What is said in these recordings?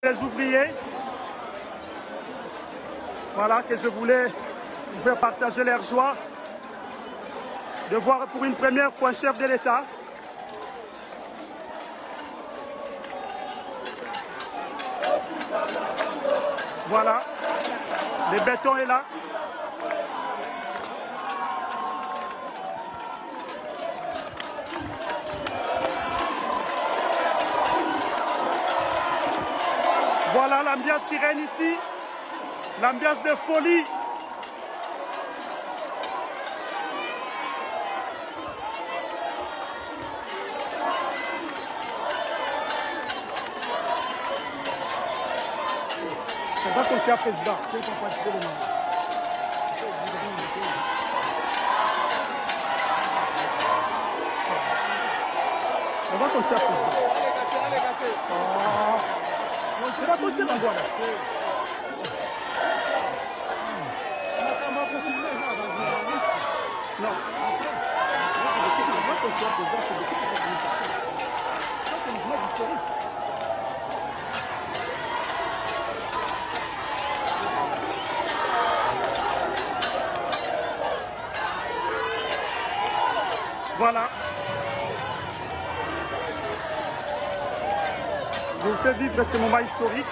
Les ouvriers, voilà, que je voulais vous faire partager leur joie de voir pour une première fois un chef de l'État. Voilà, le béton est là. Voilà l'ambiance qui règne ici, l'ambiance de folie. C'est ça qu'on fait président. C'est ça qu'on fait président. C'est pas possible à voir. Non. Voilà. Je vous fais vivre ce moment historique.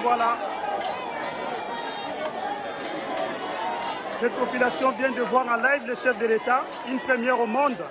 Voilà. Cette population vient de voir en live le chef de l'État, une première au monde.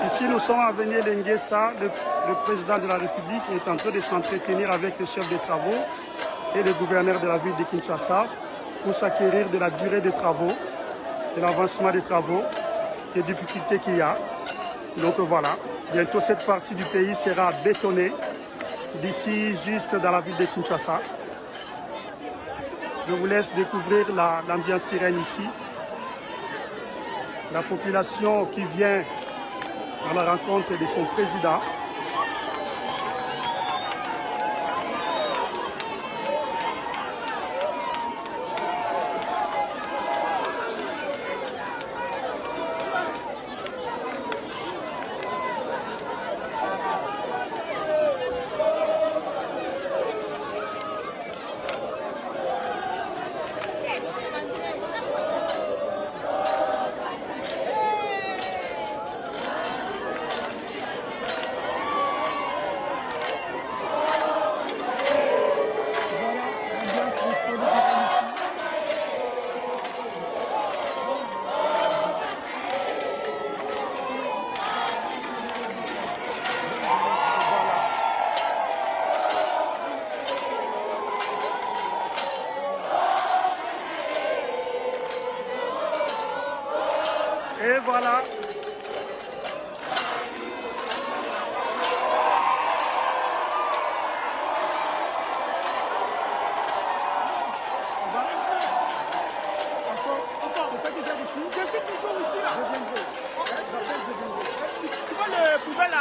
Ici, nous sommes à venir Lenguesa, le président de la République est en train de s'entretenir avec le chef des travaux et le gouverneur de la ville de Kinshasa pour s'acquérir de la durée des travaux, de l'avancement des travaux, des difficultés qu'il y a. Donc voilà, bientôt cette partie du pays sera bétonnée d'ici juste dans la ville de Kinshasa. Je vous laisse découvrir l'ambiance qui règne ici. La population qui vient à la rencontre de son président.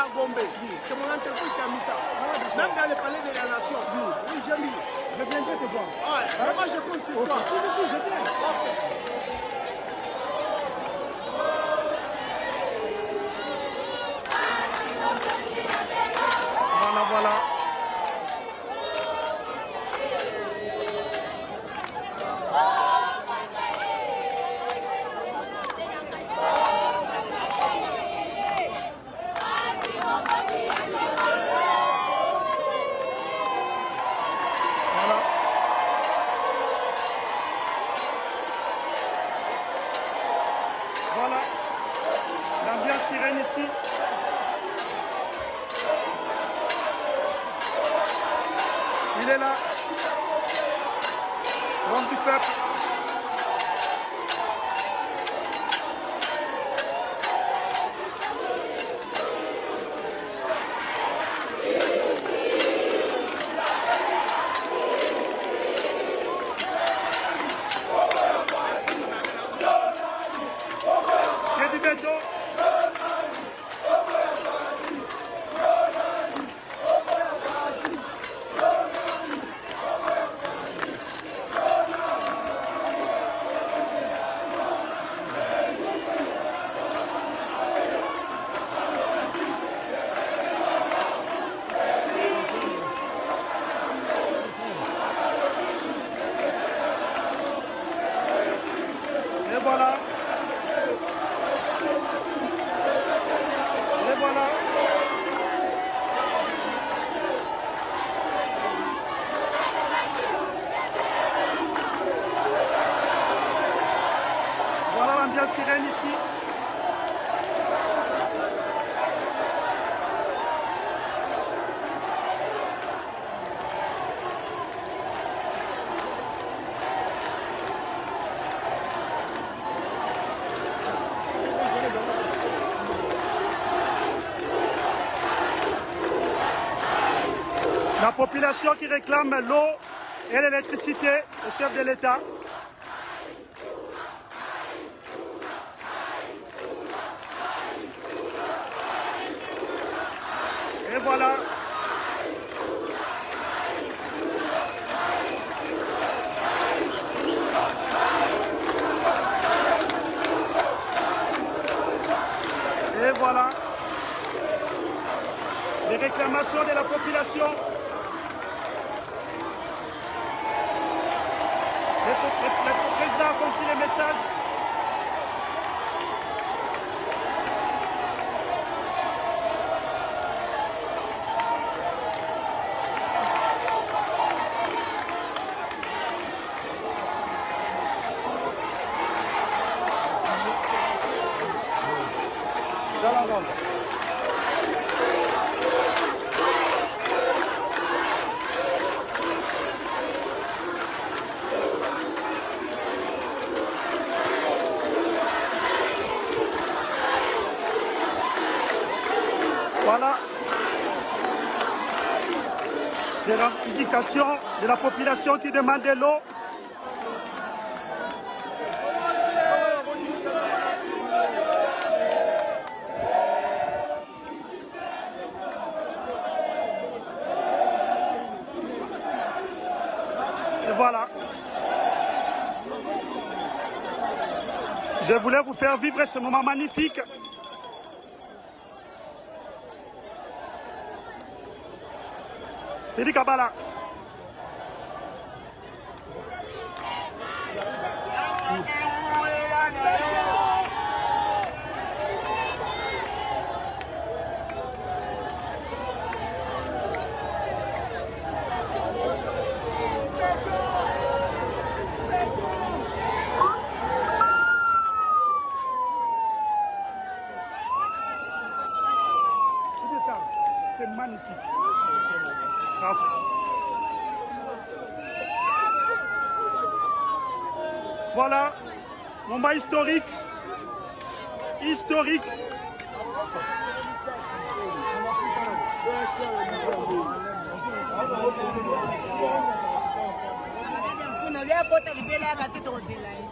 à Gombe. C'est mon entreprise qui a mis ça. Même dans le palais de la nation. Oui, j'ai mis. Je viendrai te voir. Ouais, moi je compte sur toi. Je viens. Voilà, voilà. Voilà l'ambiance qui règne ici. Il est là, l'homme du peuple. Et voilà. Et voilà. Voilà l'ambiance qui règne ici. La population qui réclame l'eau et l'électricité au chef de l'État. Et voilà. Et voilà. Les réclamations de la population. Le président a compris les messages. Dans la bande. Voilà les revendications de la population qui demande de l'eau. Et voilà. Je voulais vous faire vivre ce moment magnifique. Félix Kabala. C'est magnifique. Bravo. Voilà, moment historique. Historique.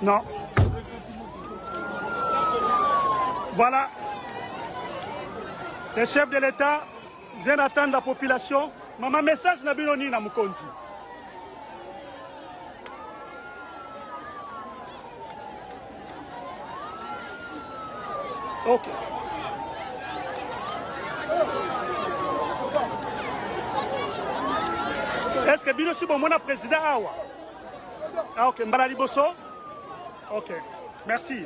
Non. Voilà. Les chefs de l'État viennent attendre la population. Maman, message na binoni na Mukonzi. Ok. Est-ce que Bino Sibo mon président Awa? Ah ok, Mbala Liboso? Ok, merci.